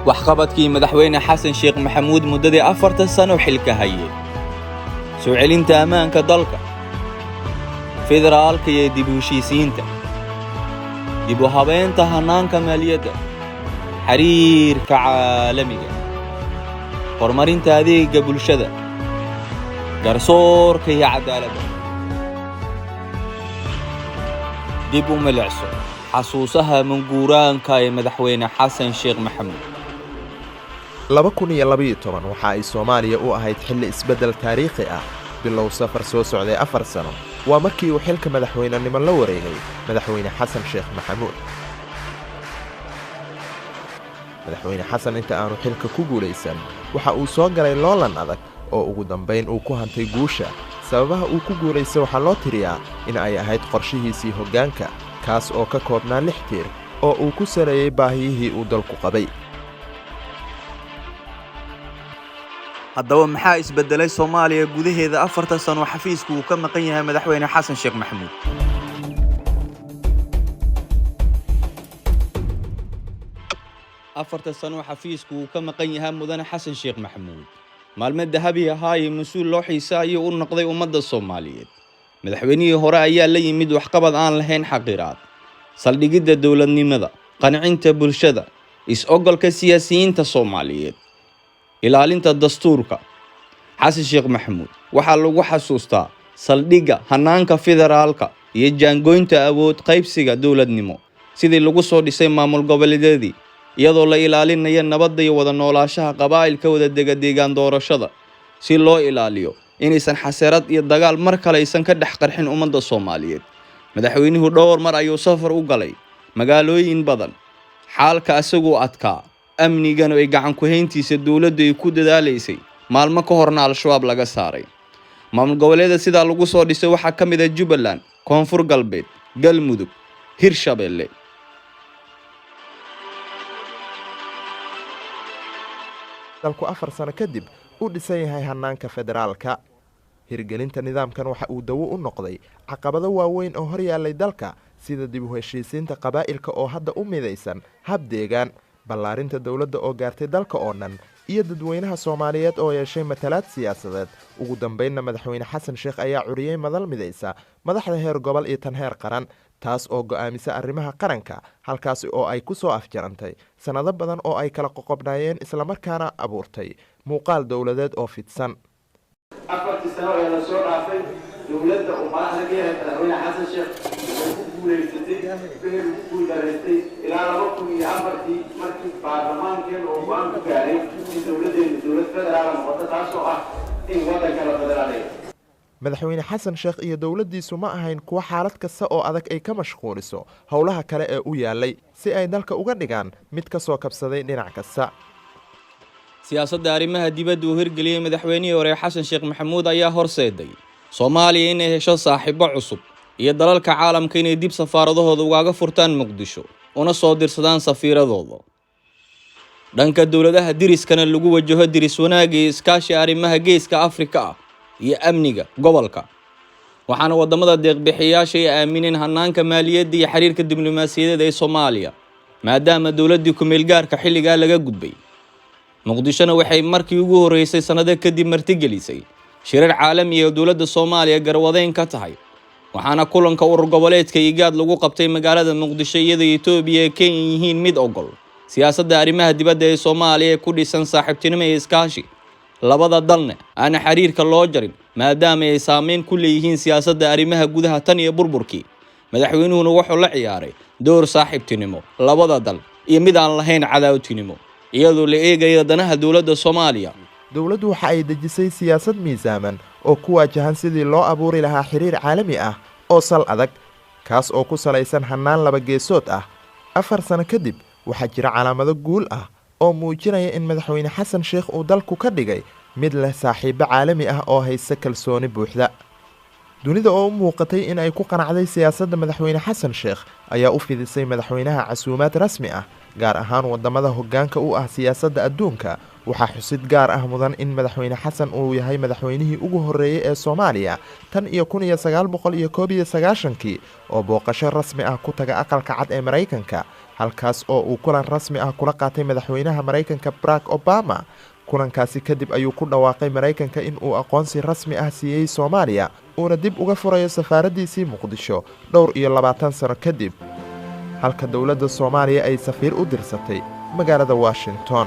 waxqabadkii madaxweyne xasan sheekh maxamuud muddadii 4 sano xilka hayay soo celinta ammaanka dalka federaalka iyo dib u heshiisiinta dib u habeynta hanaanka maaliyadda xiriirka caalamiga horumarinta adeegga bulshada garsoorka iyo cadaaladda dib u milicso xasuusaha manguuraanka ee madaxweyne xasan sheekh maxamuud 2012 waxa ay Soomaaliya u ahayd xilli isbedel taariikhi ah bilow safar soo socday 4 sano waa markii uu xilka madaxweynenimo la wareegay madaxweyne xasan sheekh maxamuud madaxweyne xasan inta aanu xilka ku guuleysan waxa uu soo galay loolan adag oo ugu dambeyn uu ku hantay guusha sababaha uu ku guuleystay waxa loo tiriyaa in ay ahayd qorshihiisii hoggaanka kaas oo ka koobnaa 6 tiir oo uu ku sareeyay baahiyihii uu dalku qabay haddaba maxaa isbedelay Soomaaliya gudaheeda 4 sano xafiisku uu ka maqan yahay madaxweyne xasan sheekh maxamuud 4 sano xafiisku uu ka maqan yahay mudane xasan sheekh maxamuud maalmo dahabi ahaa iyo mas'uul loo xiisaayo u noqday ummadda Soomaaliyeed madaxweynihii hore ayaa la yimid waxqabad aan lahayn xaqiraad saldhigida dawladnimada qancinta bulshada is-ogolka siyaasiyiinta Soomaaliyeed ilaalinta dastuurka xasan sheekh maxamuud waxa lagu xasuustaa saldhiga hanaanka federaalka iyo jaangoynta awood qaybsiga dawladnimo sidii lagu soo dhisay maamul goboleedyadii iyadoo la ilaalinayo nabadda iyo wada noolaanshaha qabaa'ilka wada deegaan doorashada si loo ilaaliyo inaysan xasarad iyo dagaal mar kale aysan ka dhex qarxin ummadda Soomaaliyeed madaxweynuhu dhowr mar ayuu safar u galay magaalooyin badan xaalka asagoo adkaa amnigan ay gacan ku hayntiisa dawladdu ay ku dadaalaysay maalmo ka horna al-shabaab laga saaray maamul goboleedyada sida lagu soo dhisay waxa ka mid ah Jubbaland Koonfur Galbeed Galmudug Hirshabelle dalku 4 sano kadib uu dhisan yahay hanaanka federaalka hirgelinta nidaamkan waxa uu dawo u noqday caqabado waaweyn oo hor yaallay dalka sida dib u heshiisiinta qabaa'ilka oo hadda u midaysan hab deegaan ballaarinta dawladda oo gaartay dalka oo dhan iyo dadweynaha Soomaaliyeed oo yeeshay matalaad siyaasadeed ugu dambeynna madaxweyne xasan sheekh ayaa curiyay madal midaysa madaxda heer gobol iyo tan heer qaran taas oo go'aamisa arrimaha qaranka halkaas oo ay ku soo afjarantay sanado badan oo ay kala qoqobnaayeen isla markaana abuurtay muuqaal dawladeed oo fidsan 4 sano ee la soo dhaafay dawladda oo madaxda ka yahay madaxweyne xasan sheekh guuleysatay guuldareystay ilaa 2004 markii baarlamaankeena oo go'aan ku gaaray in dawladdeenu dawlad federaal noqoto taasoo ah in waddanka la federaaleeyo madaxweyne xasan sheekh iyo dawladdiisu ma ahayn kuwa xaalad kasta oo adag ay ka mashquuliso howlaha kale ee u yaallay si ay dalka uga dhigaan mid ka soo kabsaday dhinac kasta siyaasadda arrimaha dibadda uu hirgeliyay madaxweynihii hore xasan sheekh maxamuud ayaa horseeday Soomaaliya inay hesho saaxiibo cusub iyo dalalka caalamka inay dib safaaradahooda uga furtaan Muqdisho una soo dirsadaan safiiradooda dhanka dawladaha diriskana lagu wajaho diris wanaag iyo iskaashi arrimaha geeska Afrika iyo amniga gobolka waxaana wadamada deeq-bixiyaasha ay aamineen hanaanka maaliyadda iyo xiriirka diblomaasiyadeed ee Soomaaliya maadaama dawladdu ku meel gaarka xilliga laga gudbay Muqdishona waxay markii ugu horeysay sanado kadib martigelisay shirar caalami ah oo dawladda Soomaaliya garwadeyn ka tahay waxaana kulanka urur goboleedka IGAD lagu qabtay magaalada Muqdisho iyadoo Itoobiya ay Kenya yihiin mid ogol siyaasadda arrimaha dibadda ee Soomaaliya ku dhisan saaxiibtinimo iyo iskaashi labada dalna aan xiriirka loo jarin maadaama ay saameyn ku leeyihiin siyaasadda arrimaha gudaha tan iyo burburkii madaxweynuhu wuxuu la ciyaaray door saaxiibtinimo labada dal iyo mid aan lahayn cadaawtinimo iyadoo la eegayo danaha dawladda Soomaaliya dawladdu waxa ay dejisay siyaasad miisaaman oo ku wajahan sidii loo abuuri lahaa xiriir caalami ah oo sal adag kaas oo ku salaysan hanaan laba geesood ah 4 sano kadib waxaa jira calaamado guul ah oo muujinaya in madaxweyne xasan sheekh uu dalku ka dhigay mid leh saaxiibo caalami ah oo haysta kalsooni buuxda dunida oo u muuqatay in ay ku qanacday siyaasadda madaxweyne xasan sheekh ayaa u fidisay madaxweynaha casuumaad rasmi ah gaar ahaan wadamada hoggaanka u ah siyaasadda adduunka waxaa xusid gaar ah mudan in madaxweyne xasan uu yahay madaxweynihii ugu horeeyay ee Soomaaliya tan iyo 1991 oo booqasho rasmi ah ku taga aqalka cad ee Mareykanka halkaas oo uu kulan rasmi ah kula qaatay madaxweynaha Mareykanka Barack Obama. kulankaasi kadib ayuu ku dhawaaqay Mareykanka in uu aqoonsi rasmi ah siiyay Soomaaliya uuna dib uga furayo safaaradiisii Muqdisho dhowr iyo 20 sano kadib, halka dowladda Soomaaliya ay safiir u dirsatay magaalada Washington.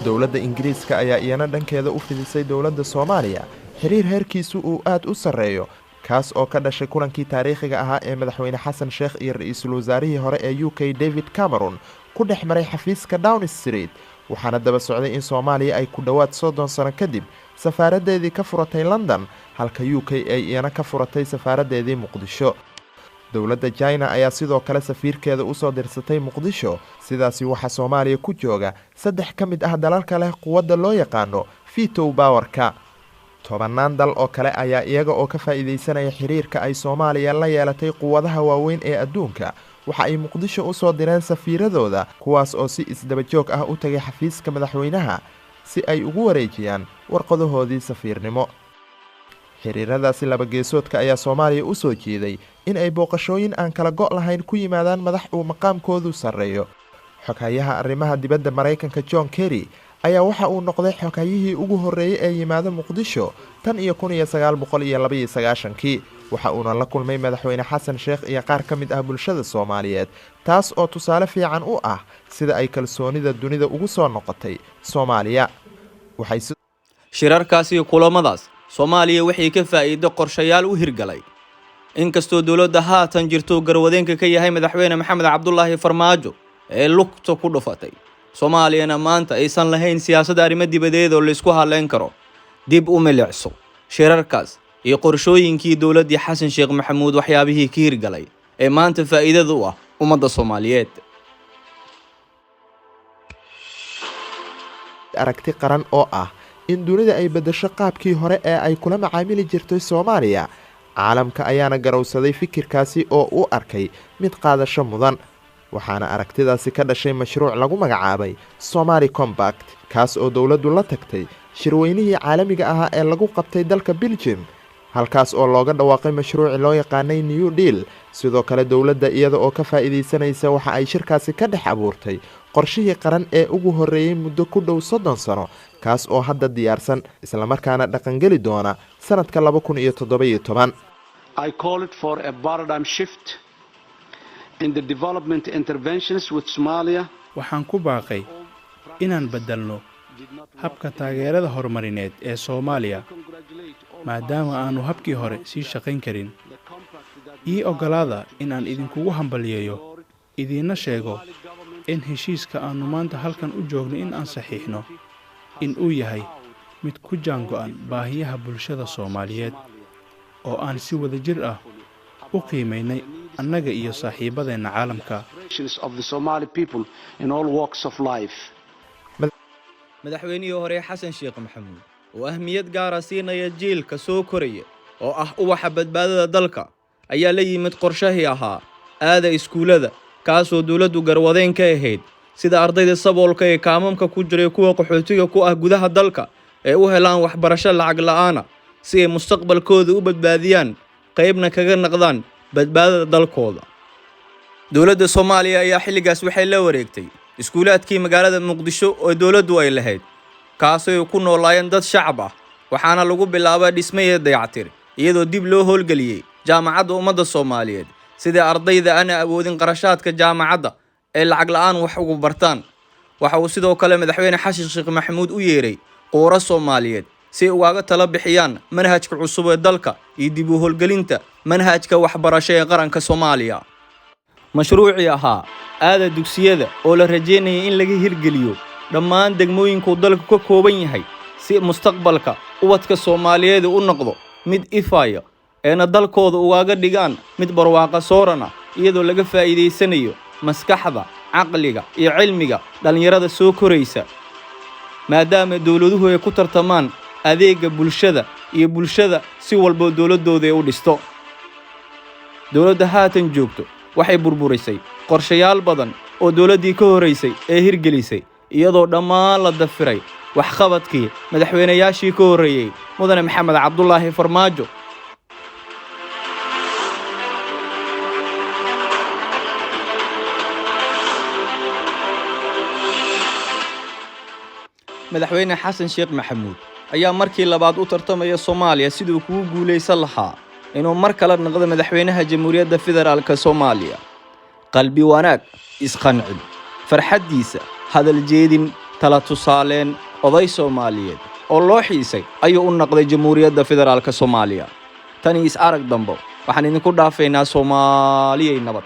dowladda Ingiriiska ayaa iyana dhankeeda u fidisay dowladda Soomaaliya xiriir heerkiisu uu aad u sareeyo, kaas oo ka dhashay kulankii taariikhiga ahaa ee madaxweyne Xasan Sheekh iyo ra'iisul wasaarihii hore ee UK David Cameron ku dhex maray xafiiska Downing Street, waxaana daba socday in Soomaaliya ay ku dhawaad 30 sano kadib safaaradeedii ka furatay London, halka UK ay iyana ka furatay safaaradeedii Muqdisho. dowladda China ayaa sidoo kale safiirkeeda u soo dirsatay Muqdisho, sidaasi waxa Soomaaliya ku jooga 3 ka mid ah dalalka leh quwadda loo yaqaano veto power-ka. 10 dal oo kale ayaa iyaga oo ka faa'iideysanaya xiriirka ay Soomaaliya la yeelatay quwadaha waaweyn ee adduunka, waxa ay Muqdisho u soo direen safiiradooda, kuwaas oo si isdaba joog ah u tagay xafiiska madaxweynaha si ay ugu wareejiyaan warqadahoodii safiirnimo. xiriiradaasi laba geesoodka ayaa Soomaaliya u soo jeeday in ay booqashooyin aan kala go' lahayn ku yimaadaan madax uu maqaamkoodu sareeyo. xoghayaha arrimaha dibadda Mareykanka John Kerry ayaa waxa uu noqday xoghayihii ugu horeeyay ee yimaada Muqdisho tan iyo 1992. waxa uuna la kulmay madaxweyne Xasan Sheekh iyo qaar ka mid ah bulshada Soomaaliyeed, taas oo tusaale fiican u ah sida ay kalsoonida dunida ugu soo noqotay Soomaaliya. shirarkaasi iyo kulamadaas Soomaaliya waxay ka faa'iido qorshayaal u hirgalay, inkastoo dowladda haatan jirto garwadeenka ka yahay madaxweyne Maxamed Cabdullaahi Farmaajo ee lugta ku dhufatay. Soomaaliyana maanta aysan lahayn siyaasad arrimo dibadeed oo la isku haleyn karo. dib u milicso shirarkaas iyo qorshooyinkii dowladda Xasan Sheekh Maxamuud waxyaabihii ka hirgalay ee maanta faa'iidada u ah ummadda Soomaaliyeed. aragti qaran oo ah in dunida ay bedesho qaabkii hore ee ay kula macaamili jirtay Soomaaliya. caalamka ayaana garowsaday fikirkaasi oo u arkay mid qaadasho mudan, waxaana aragtidaasi ka dhashay mashruuc lagu magacaabay Somali Compact, kaas oo dowladdu la tagtay shirweynihii caalamiga ahaa ee lagu qabtay dalka Belgium, halkaas oo looga dhawaaqay mashruuci loo yaqaanay New Deal. sidoo kale dowladda iyada oo ka faa'iideysanaysa waxa ay shirkaasi ka dhex abuurtay qorshihii qaran ee ugu horeeyay muddo ku dhow 30 sano, kaas oo hadda diyaarsan isla markaana dhaqangeli doona sanadka 2017. I call it for a paradigm shift in the development interventions with Somalia. waxaan ku baaqay inaan bedelno habka taageerada horumarineed ee Soomaaliya, maadaama aanu habkii hore sii shaqayn karin. ii ogolaada in aan idinkugu hambaliyeeyo, idiina sheego in heshiiska aanu maanta halkan u joogno in aan saxiixno in uu yahay mid ku jaango'an baahiyaha bulshada Soomaaliyeed, oo aan si wadajir ah u qiimeynay annaga iyo saaxiibadeena caalamka. madaxweynihii hore Xasan Sheekh Maxamuud oo ahmiyad gaar ah siinaya jiilka soo koraya oo ah ubaxa badbaadada dalka ayaa la yimid qorshahii ahaa aada iskuulada, kaasoo dowladdu garwadeen ka ahayd sida ardayda saboolka ee kaamamka ku jiray kuwa qaxootiga ku ah gudaha dalka ee u helaan waxbarasho lacag la'aan si ay mustaqbalkooda u badbaadiyaan, qaybna kaga naqdaan badbaadada dalkooda. dowladda Soomaaliya ayaa xilligaas waxay la wareegtay iskuulaadkii magaalada Muqdisho oo dowladdu ay lahayd, kaasoo ku noolaayeen dad shacab ah, waxaana lagu bilaabay dhismaha dayactir iyadoo dib loo howlgeliyay jaamacadda ummadda Soomaaliyeed sida ardayda aan awoodin qarashaadka jaamacadda ee lacag la'aan wax ugu bartaan. waxa uu sidoo kale madaxweyne Xasan Sheekh Maxamuud u yeeray qoora Soomaaliyeed si uga tala bixiyaan manhajka cusub ee dalka iyo dib u howlgelinta manhajka waxbarasho ee qaranka Soomaaliya. mashruucii ahaa aada dugsiyada oo la rajeynayay in laga hirgeliyo dhammaan degmooyinka dalka ka kooban yahay si mustaqbalka ubadka Soomaaliyeed u noqdo mid ifaya eena dalkooda uga dhigaan mid barwaaqo soorana, iyadoo laga faa'iideysanayo maskaxda, caqliga iyo cilmiga dhalinyarada soo koraysa, maadaama dowladuhu ay ku tartamaan adeega bulshada iyo bulshada si walba dowladooda ay u dhisto. dowladda haatan joogto waxay burburisay qorshayaal badan oo dowladdii ka horeysay ee hirgelisay, iyadoo dhammaan la dafiray waxqabadkii madaxweynayaashii ka horreeyey mudane maxamed cabdulaahi farmaajo. madaxweyne xasan sheekh maxamuud ayaa markii labaad u tartamaya Soomaaliya sidoo kugu guuleysan lahaa inuu mar kale noqdo madaxweynaha Jamhuuriyadda Federaalka Soomaaliya. qalbi wanaag, isqancin, farxadiisa, hadal jeedin, tala tusaaleen oday Soomaaliyeed oo loo xiisay ayuu u noqday Jamhuuriyadda Federaalka Soomaaliya. Tani is arag dambo waxaan idinku dhaafeynaa Soomaaliyay nabad.